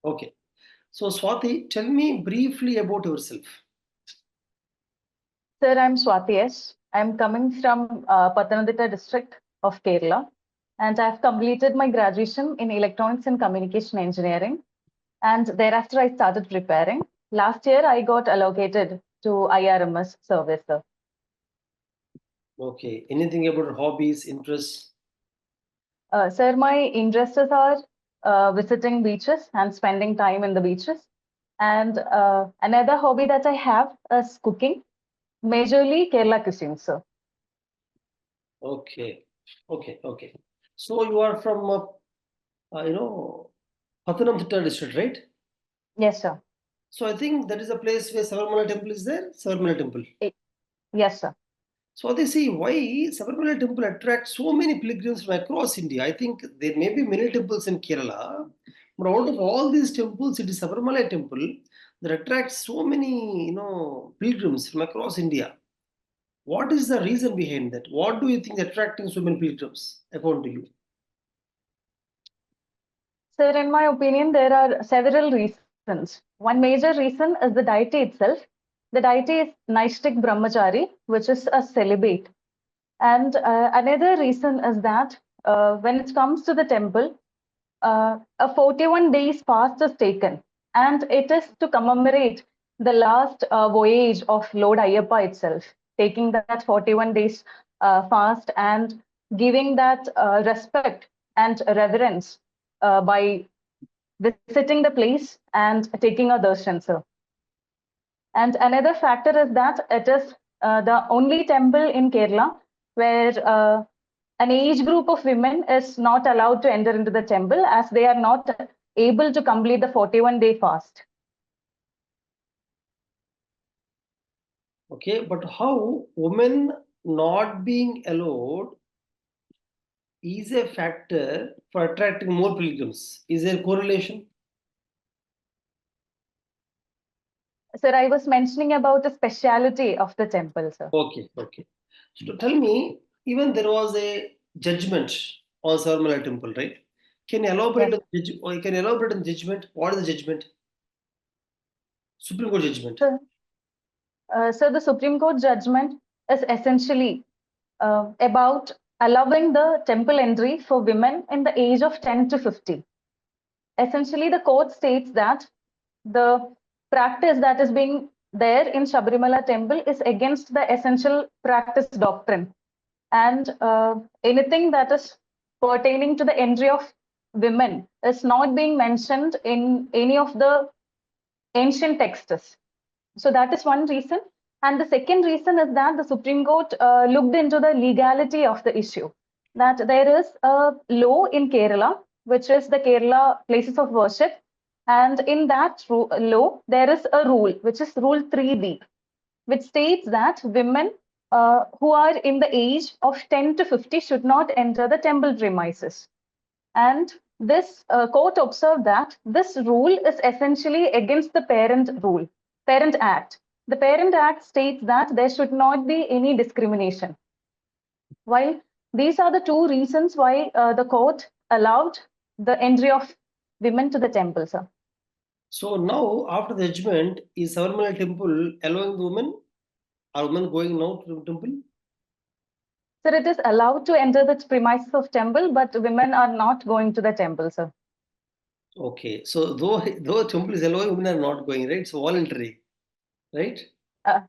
Okay. So Swati, tell me briefly about yourself. Sir, I'm Swathy S. I'm coming from Pathanamthitta district of Kerala, and I've completed my graduation in Electronics and Communication Engineering. And thereafter, I started preparing. Last year, I got allocated to IRMS service, sir. Okay. Anything about hobbies, interests? Sir, my interests are visiting beaches and spending time in the beaches. And another hobby that I have is cooking, majorly Kerala cuisine, sir. Okay. Okay. Okay. So you are from, Pathanamthitta district, right? Yes, sir. So I think that is a place where Sabarimala temple is there. Sabarimala temple. Eh, Yes, sir. So they see why Sabarimala temple attracts so many pilgrims from across India. I think there may be many temples in Kerala, but out of all these temples, it is Sabarimala temple that attracts so many, pilgrims from across India. What is the reason behind that? What do you think attracting so many pilgrims, according to you? Sir, in my opinion, there are several reasons. One major reason is the deity itself. The deity is Naishtik Brahmachari, which is a celibate. And another reason is that when it comes to the temple, a 41 days fast is taken, and it is to commemorate the last voyage of Lord Ayyappa itself, taking that 41 days fast and giving that respect and reverence by visiting the place and taking a darshan, sir. And another factor is that it is the only temple in Kerala where an age group of women is not allowed to enter into the temple as they are not able to complete the 41-day fast. Okay, but how women not being allowed is a factor for attracting more pilgrims? Is there correlation? Sir, I was mentioning about the speciality of the temple, sir. Okay, okay. So tell me, even there was a judgment on Sabarimala temple, right? Can you elaborate Yes. on or you can elaborate on the judgment? What is the judgment? Supreme Court judgment. So, so the Supreme Court judgment is essentially about allowing the temple entry for women in the age of 10 to 50. Essentially, the court states that the practice that is being there in Sabarimala temple is against the essential practice doctrine. And anything that is pertaining to the entry of women is not being mentioned in any of the ancient texts. So that is one reason. And the second reason is that the Supreme Court looked into the legality of the issue. That there is a law in Kerala, which is the Kerala Places of Worship. And in that law, there is a rule, which is Rule 3B, which states that women who are in the age of 10 to 50 should not enter the temple premises. And this court observed that this rule is essentially against the Parent Act. The Parent Act states that there should not be any discrimination. While these are the two reasons why the court allowed the entry of women to the temple, sir. So now, after the judgment, is Sabarimala temple allowing the women? Are women going now to the temple? Sir, it is allowed to enter the premises of temple, but women are not going to the temple, sir. Okay, so though temple is allowing, women are not going, right? So voluntary, right? Uh,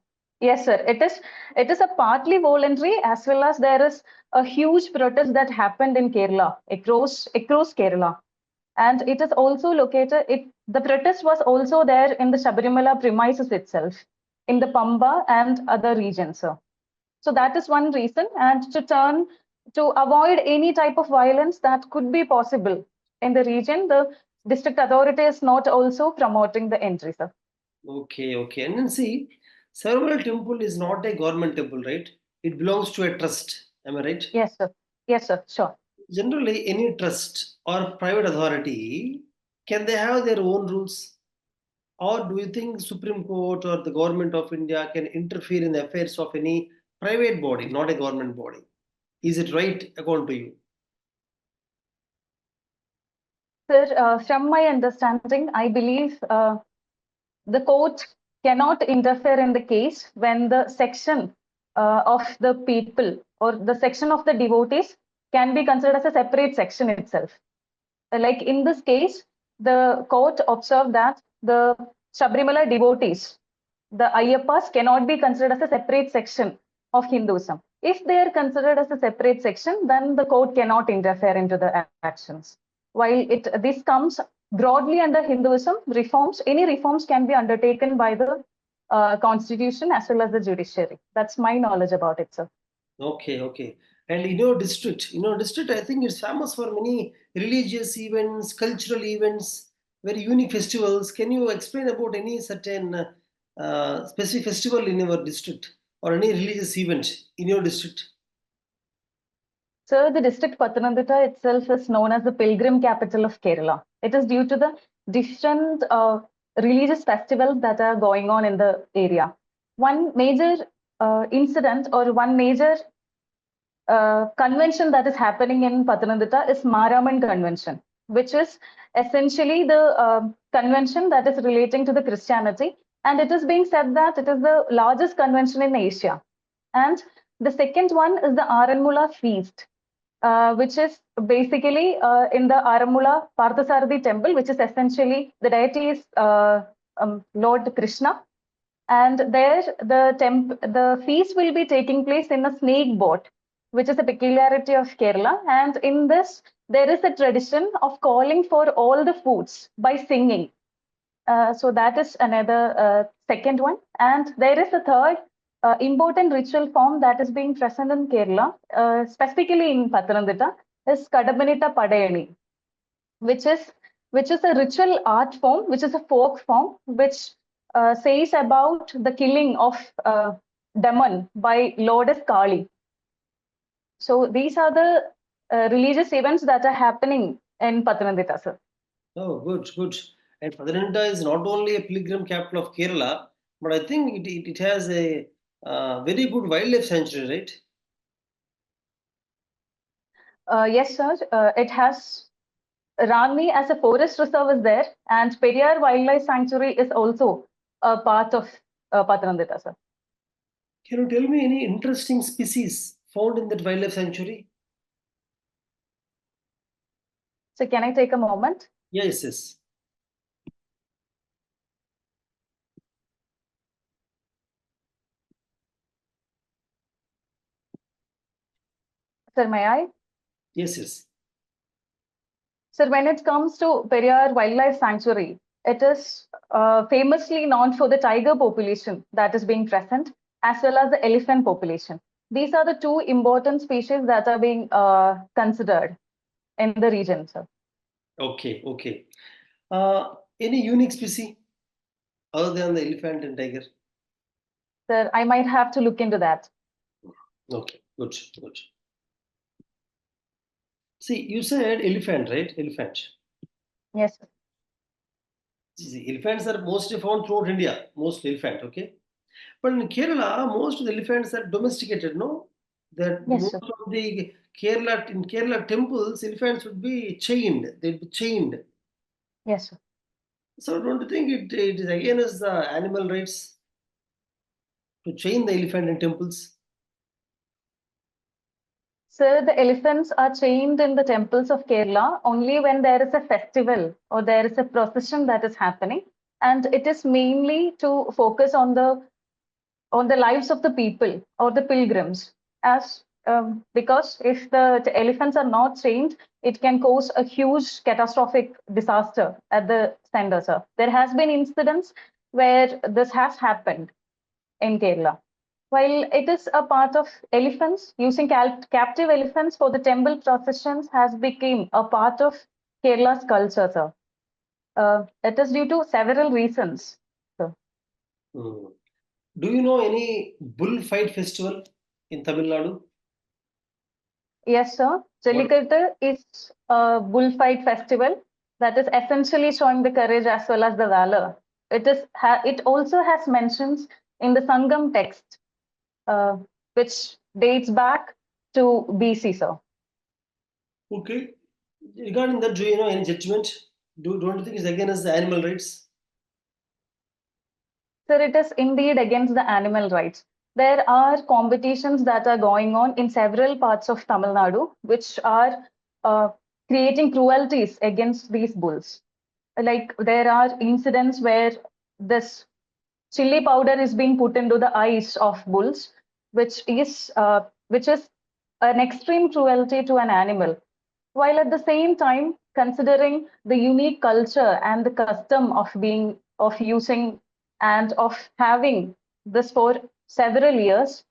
yes, sir. It is a partly voluntary as well as there is a huge protest that happened in Kerala across Kerala, and it is also located. The protest was also there in the Sabarimala premises itself, in the Pamba and other regions, sir. So that is one reason, and to avoid any type of violence that could be possible in the region, the district authority is not also promoting the entry, sir. Okay, okay. And then see, Sabarimala temple is not a government temple, right? It belongs to a trust. Am I right? Yes, sir. Yes, sir. Sure. Generally, any trust or private authority, can they have their own rules? Or do you think Supreme Court or the government of India can interfere in the affairs of any private body, not a government body? Is it right according to you? Sir, from my understanding, I believe the court cannot interfere in the case when the section of the people or the section of the devotees can be considered as a separate section itself. Like in this case, the court observed that the Sabarimala devotees, the Ayyappas, cannot be considered as a separate section of Hinduism. If they are considered as a separate section, then the court cannot interfere into the actions. While this comes broadly under Hinduism, any reforms can be undertaken by the constitution as well as the judiciary. That's my knowledge about it, sir. Okay, okay. And in your district, I think it's famous for many religious events, cultural events, very unique festivals. Can you explain about any certain specific festival in your district or any religious event in your district? So the district Pathanamthitta itself is known as the pilgrim capital of Kerala. It is due to the different religious festivals that are going on in the area. One major incident or one major convention that is happening in Pathanamthitta is Maraman Convention, which is essentially the convention that is relating to the Christianity. And it is being said that it is the largest convention in Asia. And the second one is the Aranmula feast, which is basically in the Aramula Parthasarathi temple, which is essentially the deity is Lord Krishna. And there the feast will be taking place in a snake boat, which is a peculiarity of Kerala. And in this, there is a tradition of calling for all the foods by singing. So that is another second one. And there is a third important ritual form that is being present in Kerala, specifically in Pathanamthitta, is Kadabanita Padayani, which is a ritual art form, which is a folk form, which says about the killing of demon by Lourdes Kali. So these are the religious events that are happening in Pathanamthitta, sir. Oh, good, good. And Pathanamthitta is not only a pilgrim capital of Kerala, but I think it has a very good wildlife sanctuary, right? Yes, sir. It has Rani as a forest reserve is there, and Periyar Wildlife Sanctuary is also a part of Pathanamthitta, sir. Can you tell me any interesting species found in that wildlife sanctuary? So can I take a moment? Yes, yes. Sir, may I? Yes, yes. Sir, when it comes to Periyar Wildlife Sanctuary, it is famously known for the tiger population that is being present, as well as the elephant population. These are the two important species that are being considered in the region, sir. Okay, okay. Any unique species other than the elephant and tiger? Sir, I might have to look into that. Okay, good, good. See, you said elephant, right? Elephant. Yes, sir. See, elephants are mostly found throughout India, most elephant, okay? But in Kerala, most of the elephants are domesticated, no? That Yes, most sir. of the in Kerala temples, elephants would be chained. They'd be chained. Yes, sir. So don't you think it is against the animal rights to chain the elephant in temples? Sir, the elephants are chained in the temples of Kerala only when there is a festival or there is a procession that is happening. And it is mainly to focus on the lives of the people or the pilgrims. Because if the elephants are not chained, it can cause a huge catastrophic disaster at the center, sir. There has been incidents where this has happened in Kerala. While it is a part of elephants, using captive elephants for the temple processions has become a part of Kerala's culture, sir. It is due to several reasons, sir. Hmm. Do you know any bullfight festival in Tamil Nadu? Yes, sir. What? Jallikattu is a bullfight festival that is essentially showing the courage as well as the valor. It also has mentions in the Sangam text, uh, which dates back to BC, sir. Okay. Regarding that, do you know any judgment? Don't you think it's against the animal rights? Sir, it is indeed against the animal rights. There are competitions that are going on in several parts of Tamil Nadu, which are uh, creating cruelties against these bulls. Like there are incidents where this chili powder is being put into the eyes of bulls, which is an extreme cruelty to an animal. While at the same time considering the unique culture and the custom of using and of having this for several years,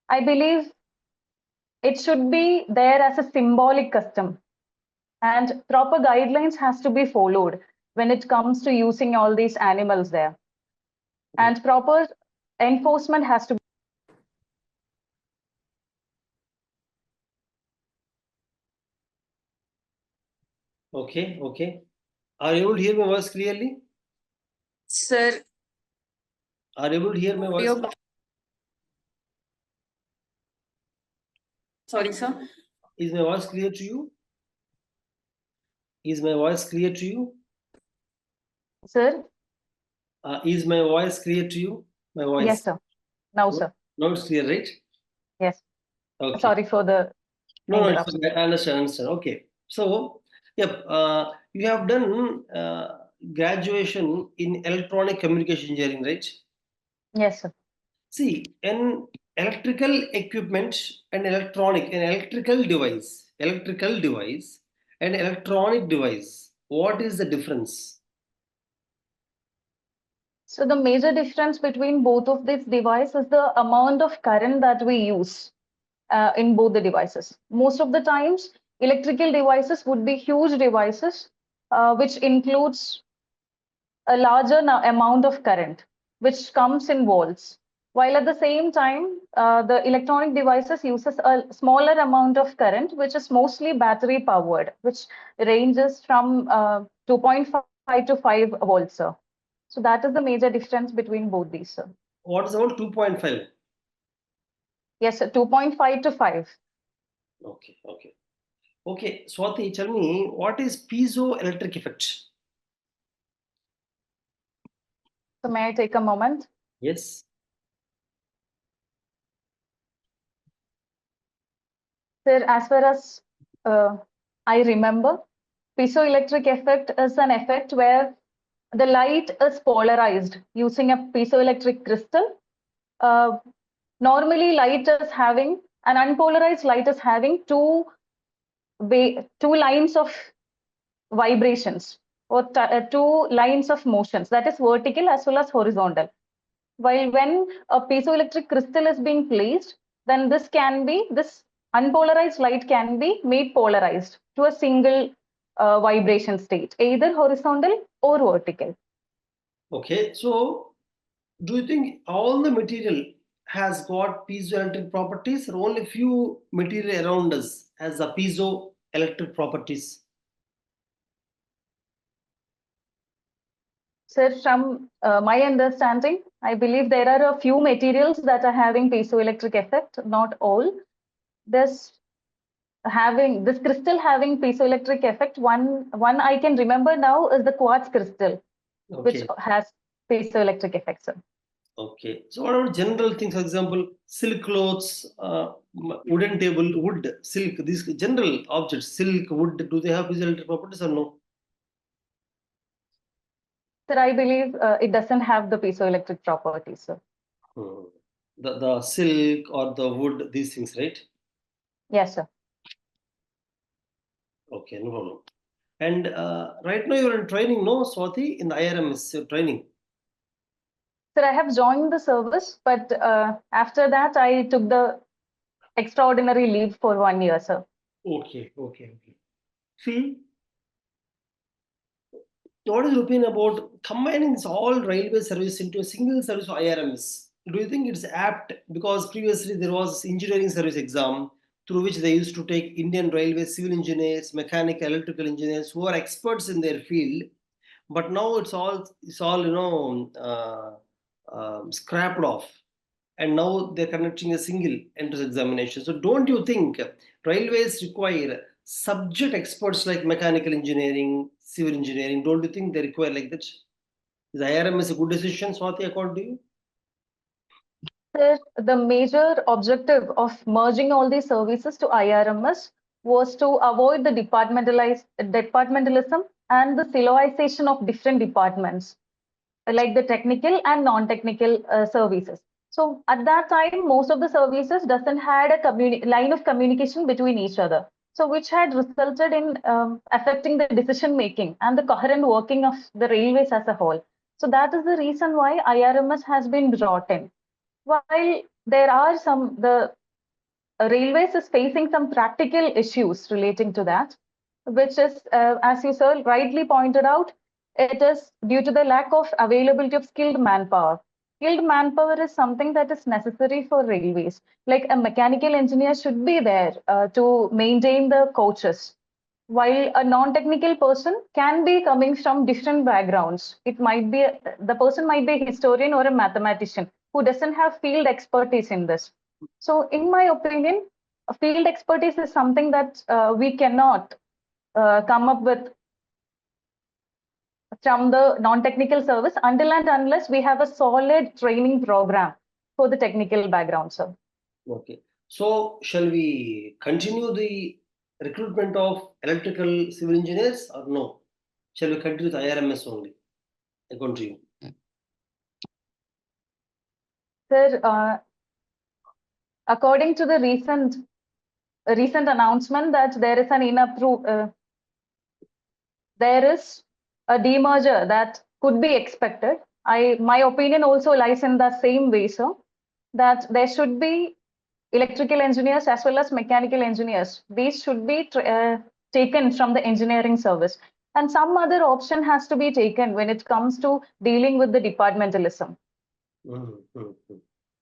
I believe it should be there as a symbolic custom, and proper guidelines has to be followed when it comes to using all these animals there, and proper enforcement has to. Okay, okay. Are you able to hear my voice clearly? Sir, Are you able to hear my voice? your sorry, sir. Is my voice clear to you? Is my voice clear to you? Sir? Is my voice clear to you? My voice? Yes, sir. Now, sir. Now it's clear, right? Yes. Okay. Sorry for the No, interruption. I understand. Okay. So, yep, you have done graduation in electronic communication engineering, right? Yes, sir. See, an electrical equipment and an electrical device, and electronic device. What is the difference? So the major difference between both of these devices is the amount of current that we use in both the devices. Most of the times, electrical devices would be huge devices, which includes a larger amount of current, which comes in volts. While at the same time, the electronic devices uses a smaller amount of current, which is mostly battery powered, which ranges from 2.5 to 5 volts, sir. So that is the major difference between both these, sir. What is about 2.5? Yes, sir, 2.5 to 5. Okay. Okay, Swati, tell me, what is piezoelectric effect? So may I take a moment? Yes. Sir, as far as I remember, piezoelectric effect is an effect where the light is polarized using a piezoelectric crystal. Normally, light is having an unpolarized light is having two lines of vibrations or two lines of motions, that is vertical as well as horizontal. While when a piezoelectric crystal is being placed, then this unpolarized light can be made polarized to a single vibration state, either horizontal or vertical. Okay, so do you think all the material has got piezoelectric properties, or only few material around us has the piezoelectric properties? Sir, from my understanding, I believe there are a few materials that are having piezoelectric effect, not all. This crystal having piezoelectric effect, one I can remember now is the quartz crystal, which Okay. has piezoelectric effect, sir. Okay. So what about general things? For example, silk clothes, wooden table, wood, silk, these general objects, silk, wood, do they have physical properties or no? Sir, I believe it doesn't have the piezoelectric properties, sir. The silk or the wood, these things, right? Yes, sir. Okay, no problem. And right now you're in training, no, Swati, in the IRMS training? Sir, I have joined the service, but after that, I took the extraordinary leave for 1 year, sir. Okay. See, what is your opinion about combining this all railway service into a single service for IRMS? Do you think it's apt? Because previously there was engineering service exam through which they used to take Indian Railway civil engineers, mechanical, electrical engineers who are experts in their field. But now it's all scrapped off, and now they're conducting a single entrance examination. So don't you think railways require subject experts like mechanical engineering, civil engineering, don't you think they require like that? Is IRMS a good decision, Swati, according to you? Sir, the major objective of merging all these services to IRMS was to avoid the departmentalism and the siloization of different departments, like the technical and non-technical services. So at that time, most of the services doesn't had a line of communication between each other. So which had resulted in affecting the decision making and the coherent working of the railways as a whole. So that is the reason why IRMS has been brought in. While there are the railways is facing some practical issues relating to that, which is, as you sir rightly pointed out, it is due to the lack of availability of skilled manpower. Skilled manpower is something that is necessary for railways. Like a mechanical engineer should be there to maintain the coaches, while a non-technical person can be coming from different backgrounds. It might be the person might be a historian or a mathematician who doesn't have field expertise in this. So in my opinion, field expertise is something that we cannot come up with from the non-technical service until and unless we have a solid training program for the technical background, sir. Okay. So shall we continue the recruitment of electrical civil engineers or no? Shall we continue with IRMS only? According to you? Sir, according to the recent announcement that there is there is a demerger that could be expected. My opinion also lies in the same way, sir, that there should be electrical engineers as well as mechanical engineers. These should be taken from the engineering service. And some other option has to be taken when it comes to dealing with the departmentalism.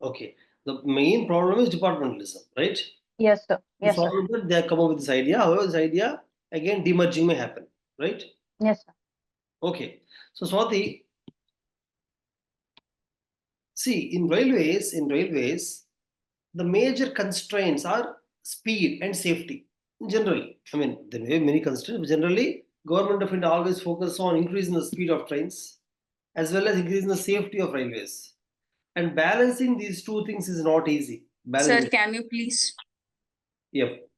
Okay. The main problem is departmentalism, right? Yes, sir. Yes, sir. They have come up with this idea. However, this idea, again, demerging may happen, right? Yes, sir. Okay. So, Swati, see, in railways, the major constraints are speed and safety. Generally, I mean, there may be many constraints, but generally, Government of India always focus on increasing the speed of trains as well as increasing the safety of railways. And balancing these two things is not easy. Sir, can you please? Yep.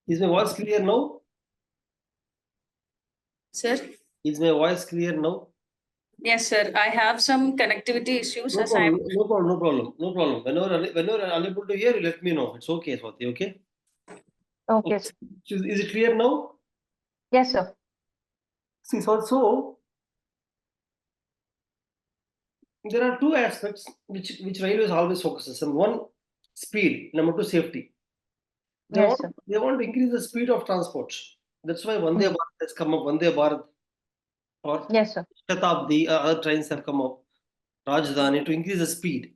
Is my voice clear now? Sir? Is my voice clear now? Yes, sir. I have some connectivity issues. No problem. Whenever unable to hear, you let me know. It's okay, Swati, okay? Okay. Is it clear now? Yes, sir. See, so there are two aspects which railways always focuses on. One, speed. Number two, safety. They want to increase the speed of transport. That's why Vande Bharat has come up. Vande Bharat or yes, sir. Shatabdi, other trains have come up. Rajdhani to increase the speed.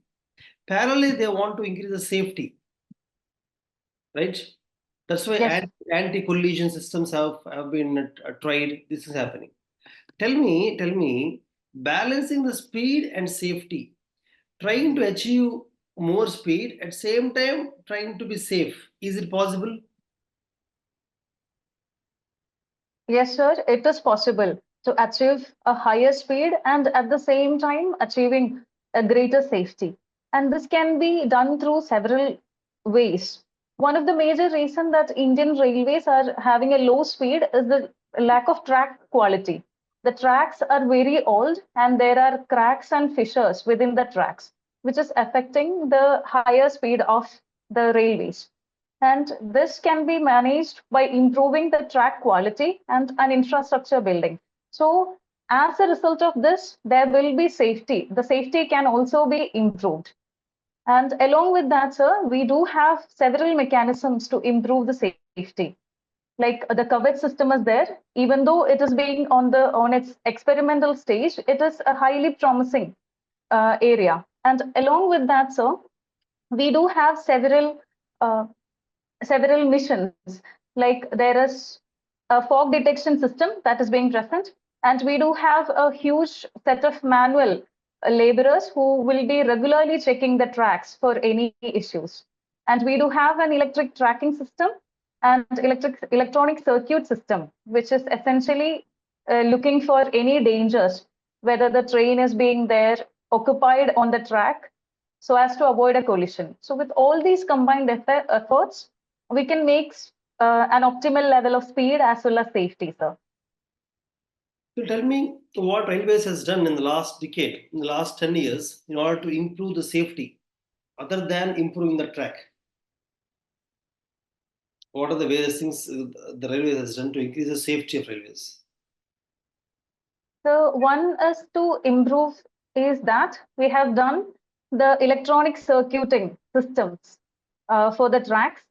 Parallelly, they want to increase the safety. Right? That's why anti-collision systems have been tried. This is happening. Tell me, balancing the speed and safety, trying to achieve more speed at same time trying to be safe. Is it possible? Yes, sir. It is possible to achieve a higher speed and at the same time achieving a greater safety. And this can be done through several ways. One of the major reasons that Indian railways are having a low speed is the lack of track quality. The tracks are very old and there are cracks and fissures within the tracks, which is affecting the higher speed of the railways. And this can be managed by improving the track quality and an infrastructure building. So as a result of this, there will be safety. The safety can also be improved. And along with that, sir, we do have several mechanisms to improve the safety. Like the coverage system is there, even though it is being on its experimental stage, it is a highly promising area. And along with that, sir, we do have several missions. Like there is a fog detection system that is being present, and we do have a huge set of manual laborers who will be regularly checking the tracks for any issues. And we do have an electric tracking system, and electronic circuit system, which is essentially looking for any dangers, whether the train is being there occupied on the track, so as to avoid a collision. So with all these combined efforts, we can make an optimal level of speed as well as safety, sir. So tell me what railways has done in the last decade, in the last 10 years, in order to improve the safety, other than improving the track. What are the various things the railways has done to increase the safety of railways? So one is to improve is that we have done the electronic circuiting systems for the tracks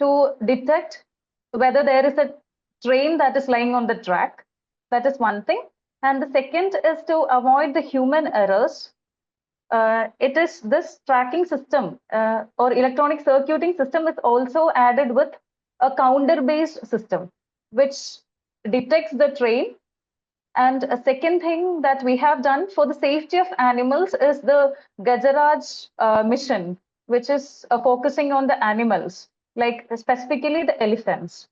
to detect whether there is a train that is lying on the track. That is one thing. And the second is to avoid the human errors. It is this tracking system or electronic circuiting system is also added with a counter-based system, which detects the train. And a second thing that we have done for the safety of animals is the Gajaraj mission, which is focusing on the animals, like specifically the elephants.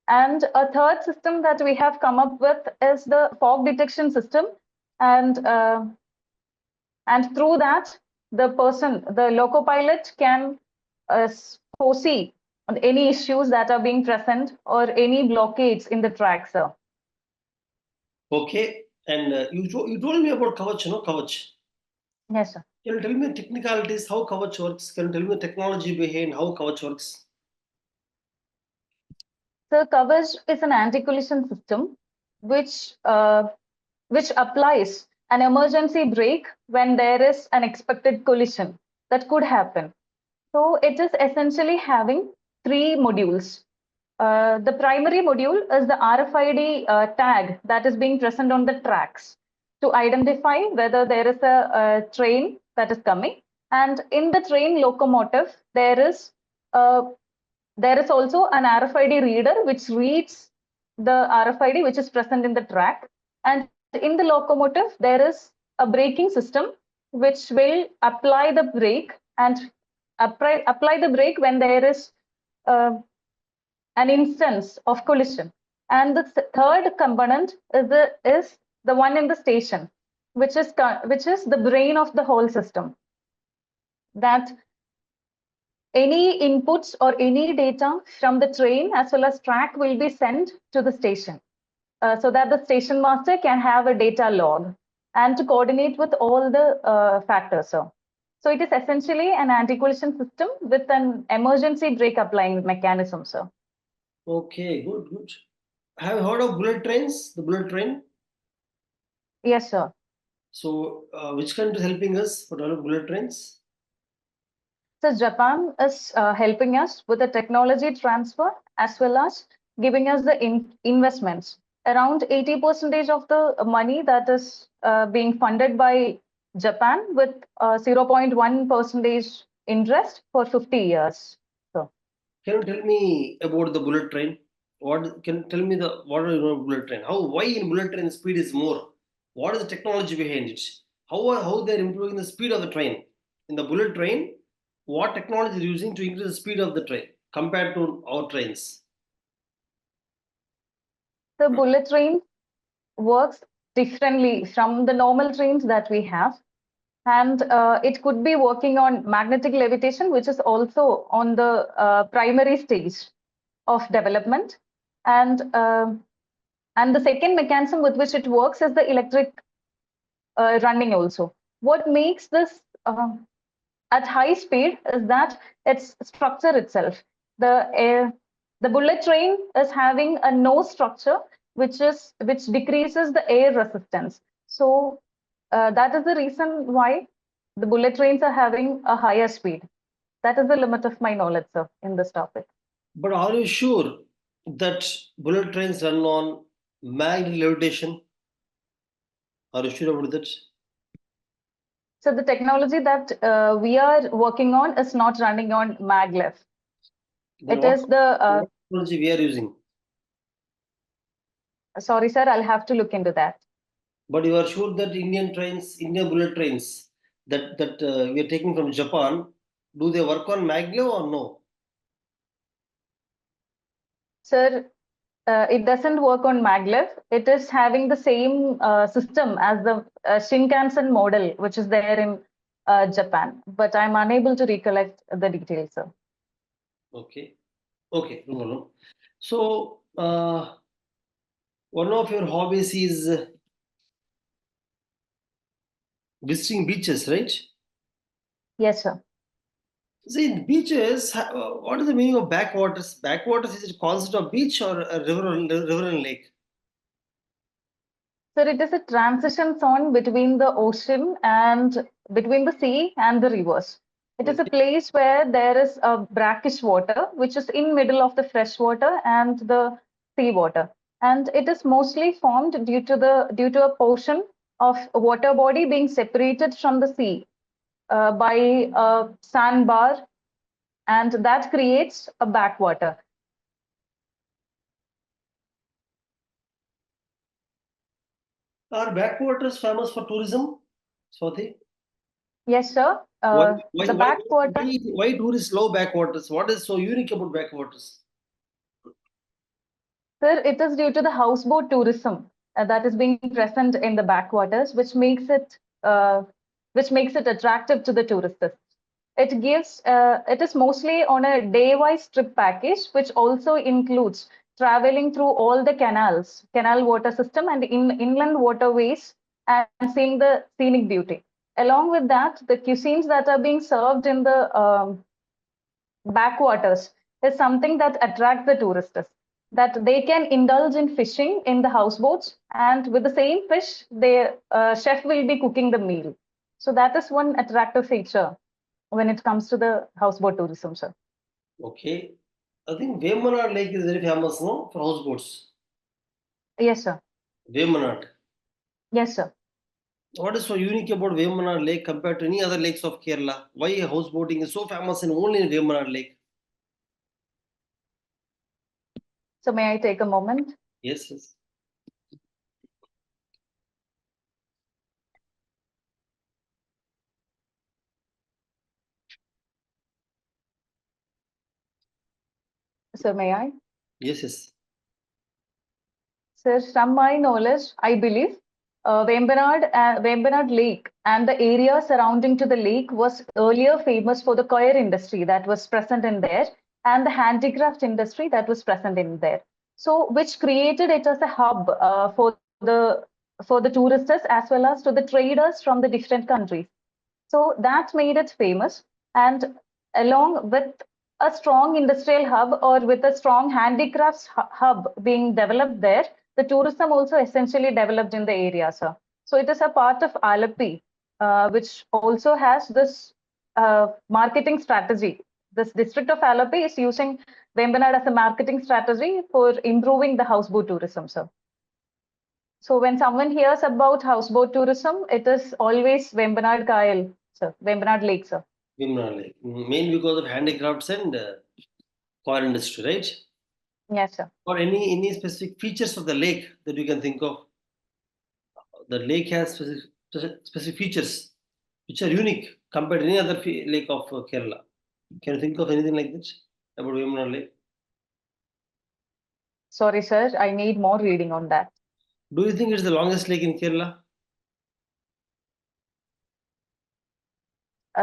And a third system that we have come up with is the fog detection system. And through that, the loco pilot can foresee any issues that are being present or any blockades in the track, sir. Okay, and you told me about Kavach, no? Kavach. Yes, sir. Can you tell me the technicalities, how Kavach works? Can you tell me the technology behind how Kavach works? So Kavach is an anti-collision system which applies an emergency brake when there is an expected collision that could happen. So it is essentially having three modules. The primary module is the RFID tag that is being present on the tracks to identify whether there is a train that is coming. And in the train locomotive, there is also an RFID reader which reads the RFID which is present in the track. And in the locomotive, there is a braking system which will apply the brake and apply the brake when there is an instance of collision. And the third component is the one in the station, which is the brain of the whole system. That any inputs or any data from the train as well as track will be sent to the station so that the station master can have a data log and to coordinate with all the factors. So it is essentially an anti-collision system with an emergency brake applying mechanism, sir. Okay, good. Have you heard of bullet trains? The bullet train? Yes, sir. So, which country is helping us for develop bullet trains? So Japan is helping us with the technology transfer as well as giving us the investments. Around 80% of the money that is being funded by Japan with 0.1% interest for 50 years. So, Can you tell me about the bullet train? What can you tell me what are you know bullet train? Why in bullet train speed is more? What is the technology behind it? How they're improving the speed of the train? In the bullet train, what technology is using to increase the speed of the train compared to our trains? the bullet train works differently from the normal trains that we have. And it could be working on magnetic levitation, which is also on the primary stage of development. And the second mechanism with which it works is the electric running also. What makes this at high speed is that its structure itself. The bullet train is having a no structure, which decreases the air resistance. So that is the reason why the bullet trains are having a higher speed. That is the limit of my knowledge, sir, in this topic. But are you sure that bullet trains run on magnetic levitation? Are you sure about that? So the technology that we are working on is not running on maglev. Then It is the what technology we are using? sorry, sir, I'll have to look into that. But you are sure that Indian bullet trains that we are taking from Japan, do they work on maglev or no? Sir, it doesn't work on maglev. It is having the same system as the Shinkansen model, which is there in Japan. But I'm unable to recollect the details, sir. Okay. Okay, no problem. So, one of your hobbies is visiting beaches, right? Yes, sir. See, in beaches, what is the meaning of backwaters? Backwaters is it a concept of beach or a river and lake? Sir, it is a transition zone between the ocean and between the sea and the rivers. It is a Okay. place where there is a brackish water, which is in middle of the fresh water and the sea water. And it is mostly formed due to a portion of water body being separated from the sea by a sandbar, and that creates a backwater. Are backwaters famous for tourism, Swati? Yes, sir. The backwater. Why tourists love backwaters? What is so unique about backwaters? Sir, it is due to the houseboat tourism that is being present in the backwaters, which makes it attractive to the tourists. It is mostly on a day-wise trip package, which also includes traveling through all the canal water system and inland waterways and seeing the scenic beauty. Along with that, the cuisines that are being served in the backwaters is something that attracts the tourists, that they can indulge in fishing in the houseboats, and with the same fish the chef will be cooking the meal. So that is one attractive feature when it comes to the houseboat tourism, sir. Okay. I think Vemanad Lake is very famous, no, for houseboats. Yes, sir. Vemanad. Yes, sir. What is so unique about Vemanad Lake compared to any other lakes of Kerala? Why houseboating is so famous and only in Vemanad Lake? So may I take a moment? Yes, yes. So may I? Yes, yes. Sir, from my knowledge, I believe Vembanad Lake and the area surrounding to the lake was earlier famous for the coir industry that was present in there, and the handicraft industry that was present in there. So, which created it as a hub for the tourists as well as to the traders from the different countries. So that made it famous. And along with a strong industrial hub or with a strong handicrafts hub being developed there, the tourism also essentially developed in the area, sir. So it is a part of Alapi, which also has this marketing strategy. This district of Alapi is using Vembanad as a marketing strategy for improving the houseboat tourism, sir. So when someone hears about houseboat tourism, it is always Vembanad Kayal, sir, Vembanad Lake, sir. Vemanad Lake. Mainly because of handicrafts and coir industry, right? Yes, sir. Or any specific features of the lake that you can think of? The lake has specific features which are unique compared to any other lake of Kerala. Can you think of anything like that about Vemanad Lake? Sorry, sir. I need more reading on that. Do you think it's the longest lake in Kerala?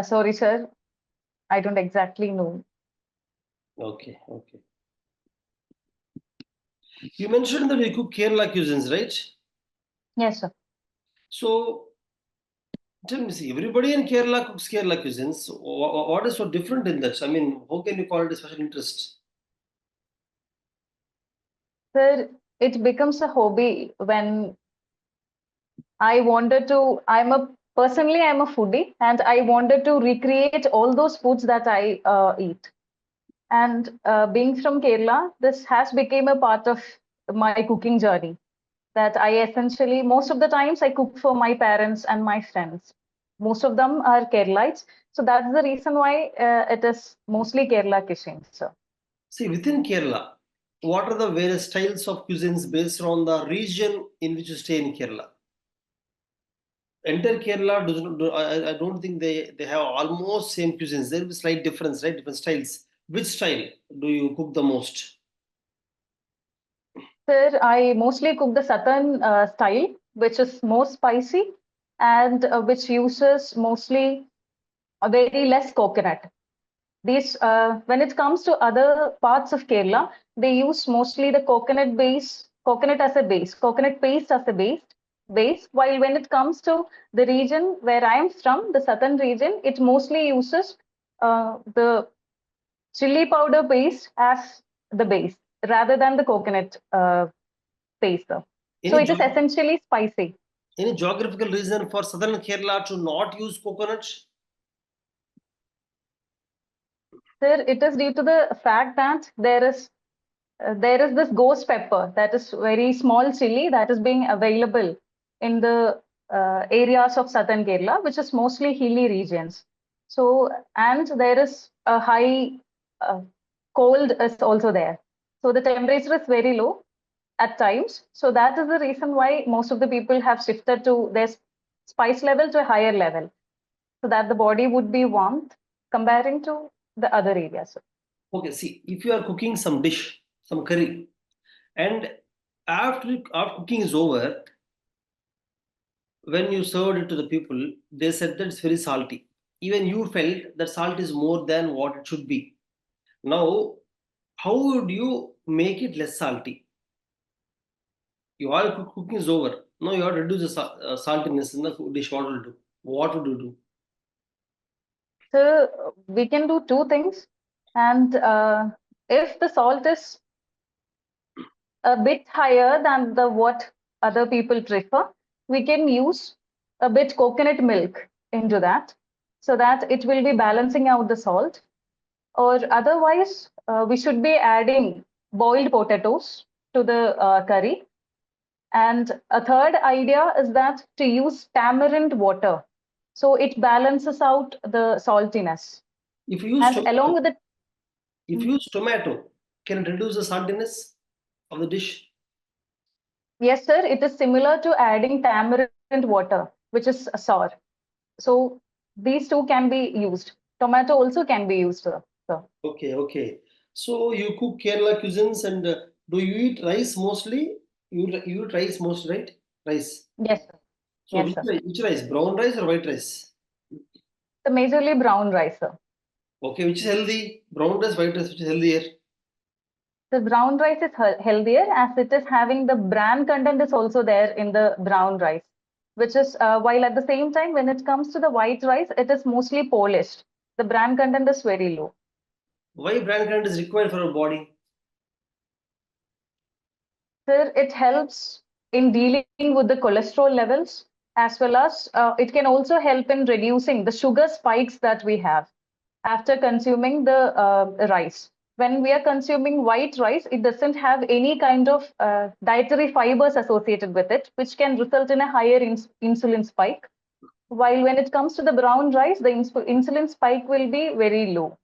Sorry, sir. I don't exactly know. Okay, okay. You mentioned that we cook Kerala cuisines, right? Yes, sir. So tell me, see, everybody in Kerala cooks Kerala cuisines. So, what is so different in that? I mean, how can you call it a special interest? Sir, it becomes a hobby when I wanted to. Personally, I'm a foodie, and I wanted to recreate all those foods that I eat. And being from Kerala, this has become a part of my cooking journey. That I essentially, most of the times, I cook for my parents and my friends. Most of them are Keralites, so that's the reason why it is mostly Kerala cuisine, sir. See, within Kerala, what are the various styles of cuisines based on the region in which you stay in Kerala? Entire Kerala does not. I don't think they have almost same cuisines. There will be slight difference, right? Different styles. Which style do you cook the most? Sir, I mostly cook the southern style, which is more spicy and which uses mostly a very less coconut. These, when it comes to other parts of Kerala, they use mostly the coconut as a base, coconut paste as a base. While when it comes to the region where I am from, the southern region, it mostly uses the chili powder paste as the base rather than the coconut paste. So Any, it is geog- essentially spicy. any geographical reason for southern Kerala to not use coconut? Sir, it is due to the fact that there is this ghost pepper that is very small chili that is being available in the areas of southern Kerala, which is mostly hilly regions. So, and there is a high cold is also there. So the temperature is very low at times. So that is the reason why most of the people have shifted to their spice level to a higher level, so that the body would be warmed comparing to the other areas. Okay, see, if you are cooking some dish, some curry, and after cooking is over, when you served it to the people, they said that it's very salty. Even you felt that salt is more than what it should be. Now, how would you make it less salty? Your cooking is over. Now you have to reduce the saltiness in the dish. What will you do? What would you do? So we can do two things. And if the salt is a bit higher than the what other people prefer, we can use a bit coconut milk into that so that it will be balancing out the salt. Or otherwise, we should be adding boiled potatoes to the curry. And a third idea is that to use tamarind water. So it balances out the saltiness. If you use And along tomato, with it, if you use tomato, can it reduce the saltiness of the dish? yes, sir, it is similar to adding tamarind water, which is sour. So these two can be used. Tomato also can be used, sir. Okay, okay. So you cook Kerala cuisines and do you eat rice mostly? You eat rice most, right? Rice. Yes, sir. So Yes, sir. which rice? Brown rice or white rice? The majorly brown rice, sir. Okay, which is healthy? Brown rice, white rice, which is healthier? The brown rice is healthier as it is having the bran content is also there in the brown rice, which is while at the same time when it comes to the white rice, it is mostly polished. The bran content is very low. Why bran content is required for our body? Sir, it helps in dealing with the cholesterol levels as well as it can also help in reducing the sugar spikes that we have after consuming the rice. When we are consuming white rice, it doesn't have any kind of dietary fibers associated with it, which can result in a higher insulin spike. While when it comes to the brown rice, the insulin spike will be very low.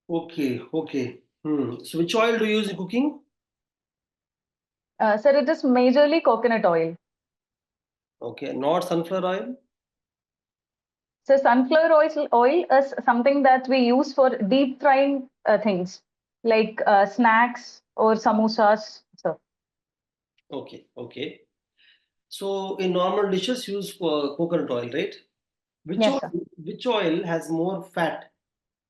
Okay, okay. So which oil do you use in cooking? Sir, it is majorly coconut oil. Okay, not sunflower oil. So sunflower oil is something that we use for deep frying things like snacks or samosas. So Okay, okay. So in normal dishes, use coconut oil, right? Which yes, oil, sir. which oil has more fat?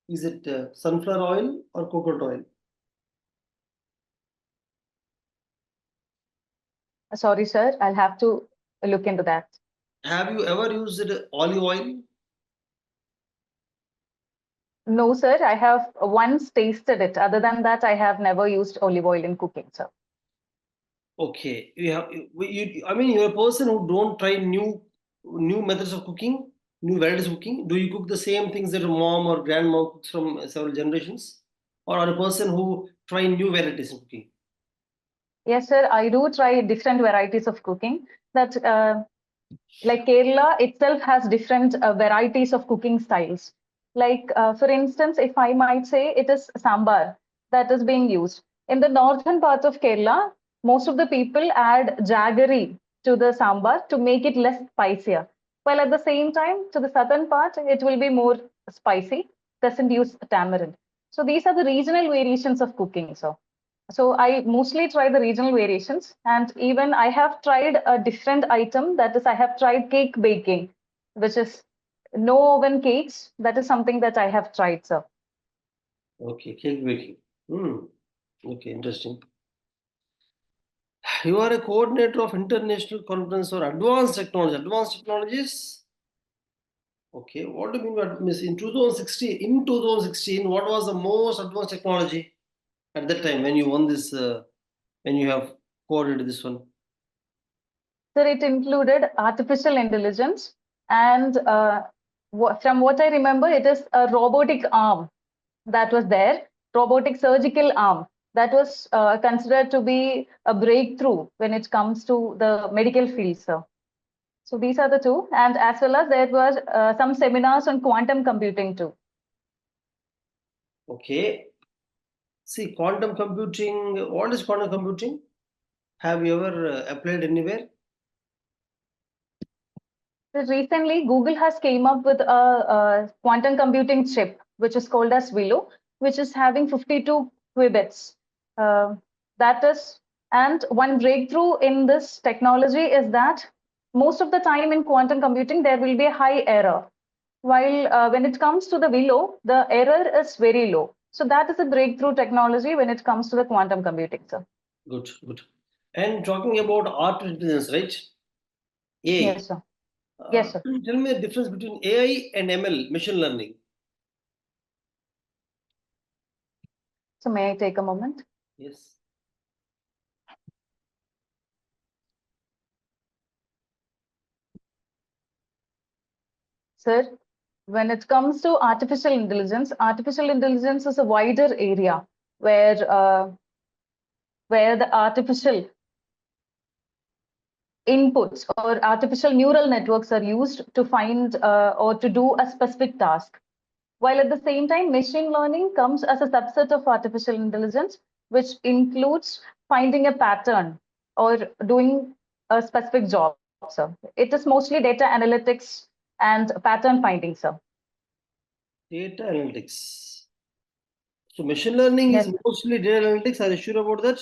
Is it sunflower oil or coconut oil? Sorry, sir. I'll have to look into that. Have you ever used olive oil? No, sir. I have once tasted it. Other than that, I have never used olive oil in cooking, sir. Okay, I mean, you're a person who don't try new methods of cooking, new varieties of cooking. Do you cook the same things that your mom or grandma cooks from several generations, or are a person who try new varieties in cooking? Yes, sir. I do try different varieties of cooking. That like Kerala itself has different varieties of cooking styles. Like, for instance, if I might say, it is sambar that is being used. In the northern part of Kerala, most of the people add jaggery to the sambar to make it less spicier. While at the same time, to the southern part, it will be more spicy, doesn't use tamarind. So these are the regional variations of cooking. So So I mostly try the regional variations, and even I have tried a different item. That is, I have tried cake baking, which is no oven cakes. That is something that I have tried, sir. Okay, cake baking. Okay, interesting. You are a coordinator of international conference or advanced technology. Advanced technologies? Okay, what do you mean by miss in 2016? In 2016, what was the most advanced technology at that time when you won this? When you have coordinated this one? Sir, it included artificial intelligence, and from what I remember, it is a robotic arm that was there, robotic surgical arm that was considered to be a breakthrough when it comes to the medical field, sir. So these are the two, and as well as there were some seminars on quantum computing too. Okay. See, quantum computing. What is quantum computing? Have you ever applied anywhere? So recently, Google has came up with a quantum computing chip, which is called as Willow, which is having 52 qubits. Uh, that is, and one breakthrough in this technology is that most of the time in quantum computing, there will be a high error. While when it comes to the Willow, the error is very low. So that is a breakthrough technology when it comes to the quantum computing, sir. Good, good. And talking about artificial intelligence, right? AI. Yes, sir. Yes, sir. Tell me the difference between AI and ML, machine learning. So may I take a moment? Yes. Sir, when it comes to artificial intelligence is a wider area where the artificial inputs or artificial neural networks are used to find or to do a specific task. While at the same time, machine learning comes as a subset of artificial intelligence, which includes finding a pattern or doing a specific job, sir. It is mostly data analytics and pattern finding, sir. Data analytics. So machine learning is Yes. mostly data analytics. Are you sure about that?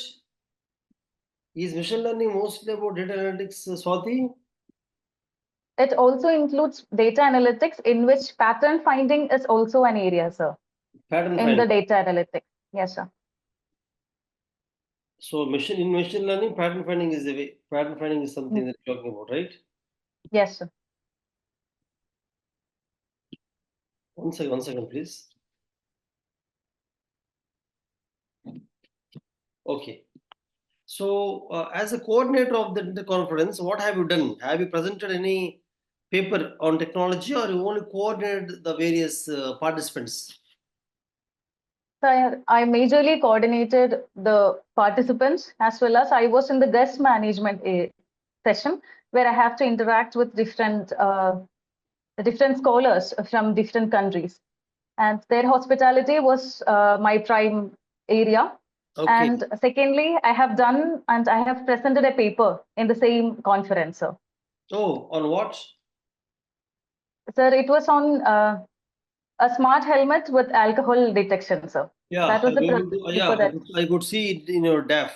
Is machine learning mostly about data analytics, Swati? It also includes data analytics, in which pattern finding is also an area, sir, Pattern in the finding. data analytics. Yes, sir. So machine learning, pattern finding is the way. Pattern finding is something that you're talking about, right? Yes, sir. One second, please. Okay. So, as a coordinator of the conference, what have you done? Have you presented any paper on technology, or you only coordinated the various participants? So I majorly coordinated the participants, as well as I was in the guest management session where I have to interact with different scholars from different countries, and their hospitality was my prime area. Okay. And secondly, I have done and I have presented a paper in the same conference, sir. Oh, on what? Sir, it was on a smart helmet with alcohol detection, sir. Yeah, That was the yeah, paper that. I could see it in your DAF.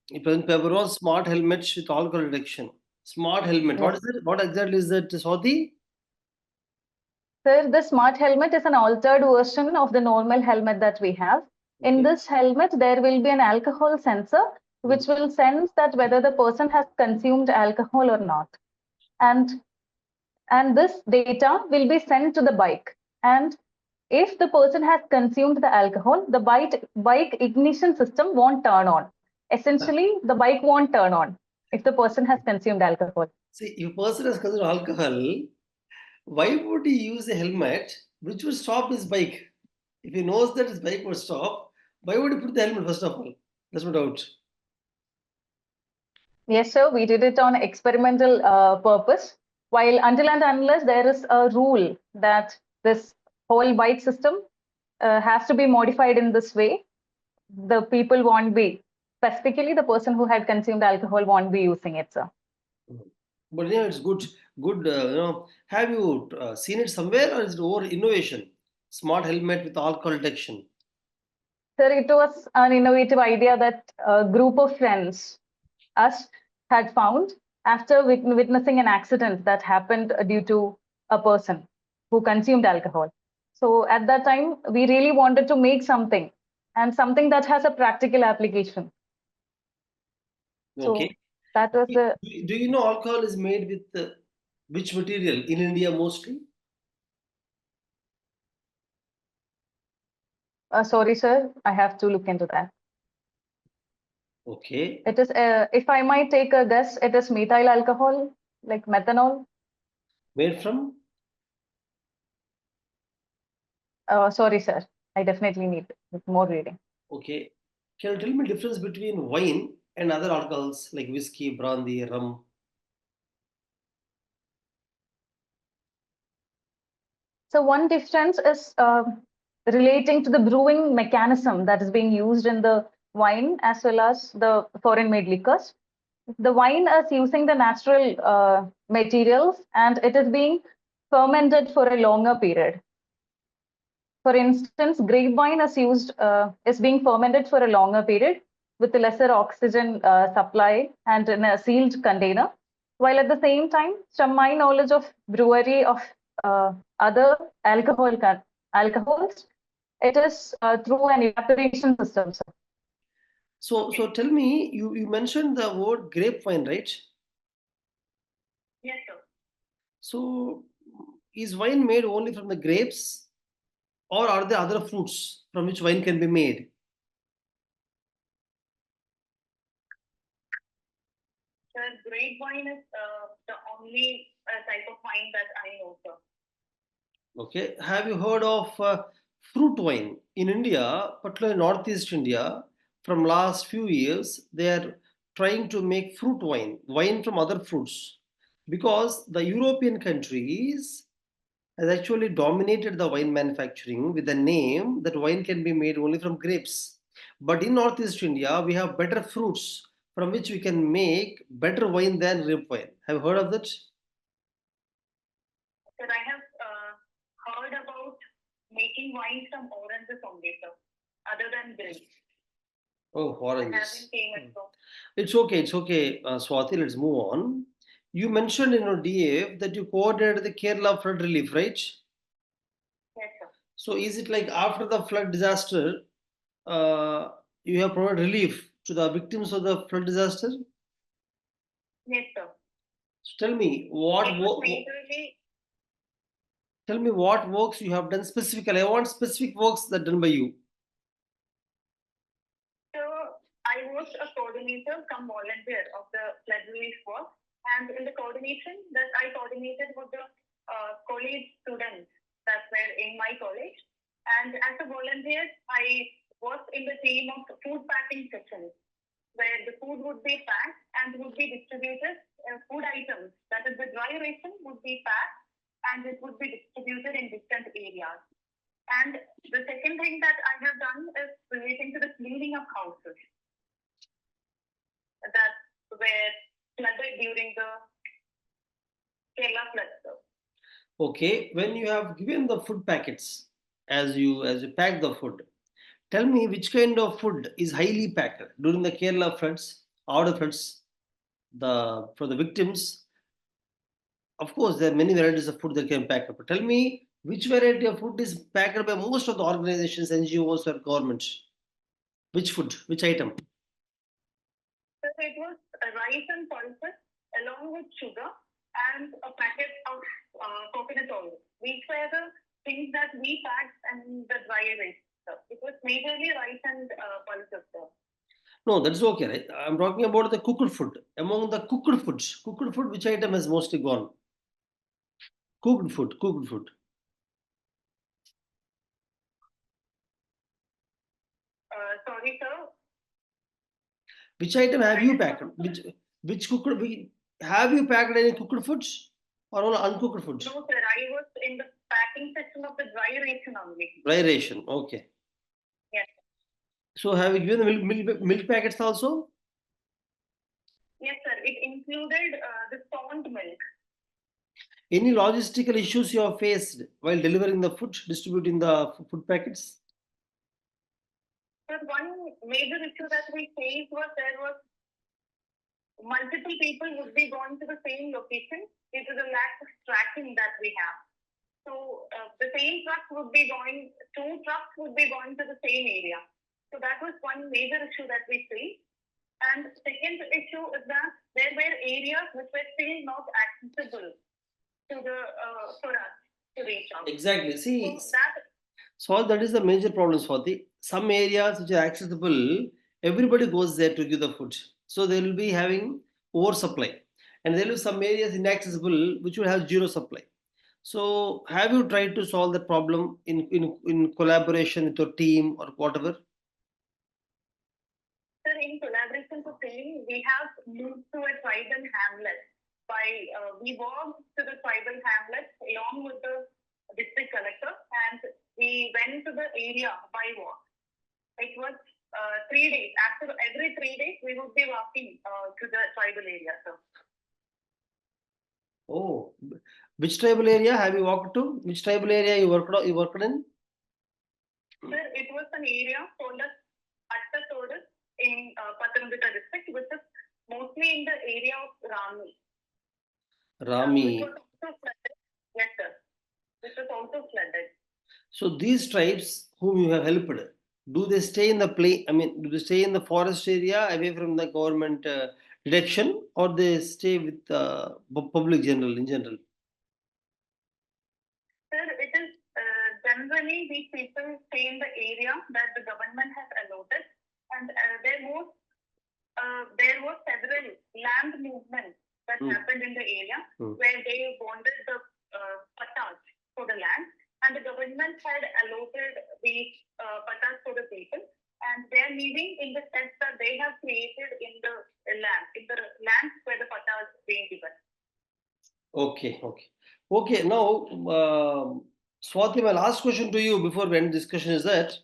The present paper was smart helmets with alcohol detection. Smart helmet. What Yes. is it? What exactly is that, Swati? Sir, the smart helmet is an altered version of the normal helmet that we have. In Okay. this helmet, there will be an alcohol sensor which will sense that whether the person has consumed alcohol or not. And this data will be sent to the bike. And if the person has consumed the alcohol, the bike ignition system won't turn on. Essentially, the bike won't turn on if the person has consumed alcohol. See, if a person has consumed alcohol, why would he use a helmet which would stop his bike? If he knows that his bike would stop, why would he put the helmet first of all? That's my doubt. Yes, sir, we did it on experimental purpose. While until and unless there is a rule that this whole bike system has to be modified in this way, the people won't be, specifically the person who had consumed alcohol won't be using it, sir. But yeah, it's good. Good. Have you seen it somewhere, or is it over innovation? Smart helmet with alcohol detection. Sir, it was an innovative idea that a group of friends, us, had found after witnessing an accident that happened due to a person who consumed alcohol. So at that time, we really wanted to make something, and something that has a practical application. So Okay. that was the. Do you know alcohol is made with which material in India mostly? Sorry, sir, I have to look into that. Okay. It is, if I might take a guess, it is methyl alcohol, like methanol. Made from? Sorry, sir, I definitely need more reading. Okay. Can you tell me the difference between wine and other alcohols like whiskey, brandy, rum? So one difference is relating to the brewing mechanism that is being used in the wine as well as the foreign-made liquors. The wine is using the natural materials and it is being fermented for a longer period. For instance, grape wine is being fermented for a longer period with a lesser oxygen supply and in a sealed container. While at the same time, from my knowledge of brewery of other alcohols, it is through an evaporation system. Sir. So tell me, you mentioned the word grapevine, right? Yes, sir. So is wine made only from the grapes, or are there other fruits from which wine can be made? Sir, grape wine is the only type of wine that I know, sir. Okay. Have you heard of fruit wine in India, particularly Northeast India? From last few years, they are trying to make fruit wine, wine from other fruits, because the European countries has actually dominated the wine manufacturing with the name that wine can be made only from grapes. But in Northeast India, we have better fruits from which we can make better wine than grape wine. Have you heard of that? Sir, I have heard about making wine from oranges only, sir, other than grapes. Oh, I oranges. haven't seen it, sir. It's okay, Swati, let's move on. You mentioned in your DF that you coordinated the Kerala flood relief, right? Yes, sir. So is it like after the flood disaster, you have provided relief to the victims of the flood disaster? Yes, sir. So tell me tell me what works you have done specifically. I want specific works that done by you. So I was a coordinator come volunteer of the flood relief work, and in the coordination that I coordinated with the college students that were in my college, and as a volunteer I was in the team of food packing sessions where the food would be packed and would be distributed. Food items, that is the dry ration, would be packed and it would be distributed in different areas. And the second thing that I have done is relating to the cleaning of houses that were flooded during the Kerala flood. Okay, when you have given the food packets as you pack the food, tell me which kind of food is highly packed during the Kerala floods, out of floods, for the victims. Of course, there are many varieties of food that can pack up. But tell me which variety of food is packed by most of the organizations, NGOs, or governments. Which food, which item? So it was rice and pulses along with sugar and a packet of coconut oil. These were the things that we packed and the dry rice. It was majorly rice and pulses. No, that's okay, right? I'm talking about the cooked food. Among the cooked foods, which item has mostly gone? Cooked food. Sorry, sir. Which item have you packed? Which cooked? Have you packed any cooked foods or all uncooked foods? No, sir. I was in the packing section of the dry ration only. Dry ration, okay. Yes. So have you given the milk packets also? Yes, sir. It included the stoned milk. Any logistical issues you have faced while delivering the food, distributing the food packets? But one major issue that we faced was there was multiple people would be going to the same location due to the lack of tracking that we have. So the same truck would be going, 2 trucks would be going to the same area. So that was one major issue that we faced. And second issue is that there were areas which were still not accessible to the for us to reach out. Exactly. See, So that is the major problem, Swati. Some areas which are accessible, everybody goes there to give the food. So they will be having oversupply. And there will be some areas inaccessible which will have zero supply. So have you tried to solve the problem in collaboration with your team or whatever? sir, in collaboration with team, we have moved to a tribal hamlet. We walked to the tribal hamlet along with the district collector, and we went to the area by walk. It was 3 days. After every 3 days, we would be walking to the tribal area, sir. Oh, which tribal area have you walked to? Which tribal area you worked in? Sir, it was an area called as Attatodu in Pathanamthitta district, which is mostly in the area of Rami. Rami. Which was also flooded. Yes, sir. Which was also flooded. So these tribes whom you have helped, do they stay in the do they stay in the forest area away from the government direction, or they stay with public in general? Sir, it is generally these people stay in the area that the government has allotted, and there was several land movements that happened in the area where they wanted the patas for the land, and the government had allotted these patas for the people, and they are living in the sets that they have created in the land where the patas being given. Okay. Now, Swati, my last question to you before we end discussion is that,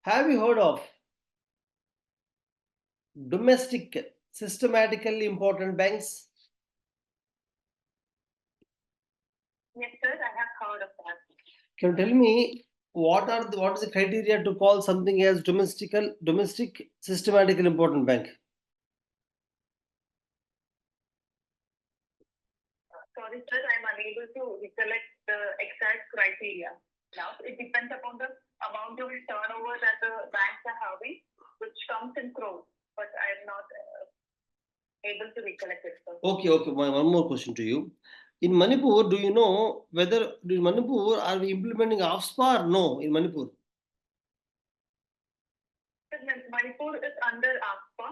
have you heard of domestic systematically important banks? Yes, sir, I have heard of that. Can you tell me what is the criteria to call something as domestic systematically important bank? Sorry, sir, I'm unable to recollect the exact criteria. Now, it depends upon the amount of turnover that the banks are having, which comes in crores, but I'm not able to recollect it, sir. Okay. One more question to you. In Manipur, do you know whether in Manipur are we implementing AFSPA or no in Manipur? Manipur is under AFSPA,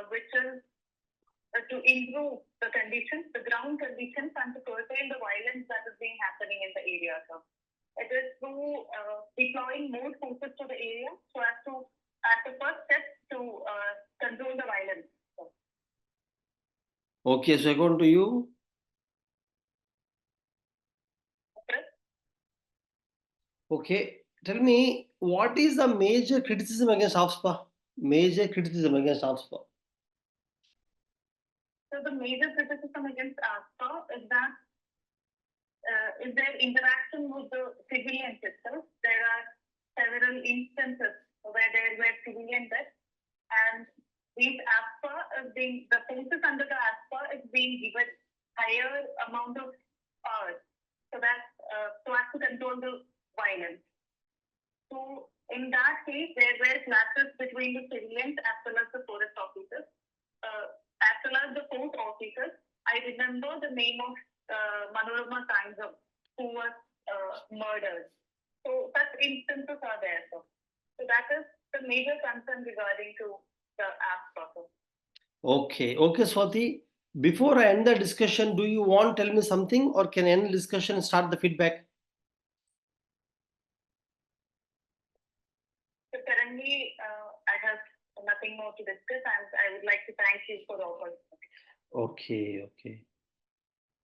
which is to improve the conditions, the ground conditions, and to curtail the violence that is being happening in the area, sir. It is through deploying more forces to the area so as the first step to control the violence. Sir. Okay, so according to you? Okay, tell me, what is the major criticism against AFSPA? Major criticism against AFSPA. So the major criticism against AFSPA is that is their interaction with the civilian itself. There are several instances where there were civilian deaths, and these AFSPA the forces under the AFSPA is being given higher amount of power, so that so as to control the violence. So in that case, there were clashes between the civilians as well as the forest officers. As well as the forest officers, I remember the name of Manorama Sangam, who was murdered. So such instances are there. So that is the major concern regarding to the AFSPA. Okay, Swati. Before I end the discussion, do you want to tell me something, or can I end the discussion and start the feedback? So currently, I have nothing more to discuss, and I would like to thank you for the opportunity. Okay.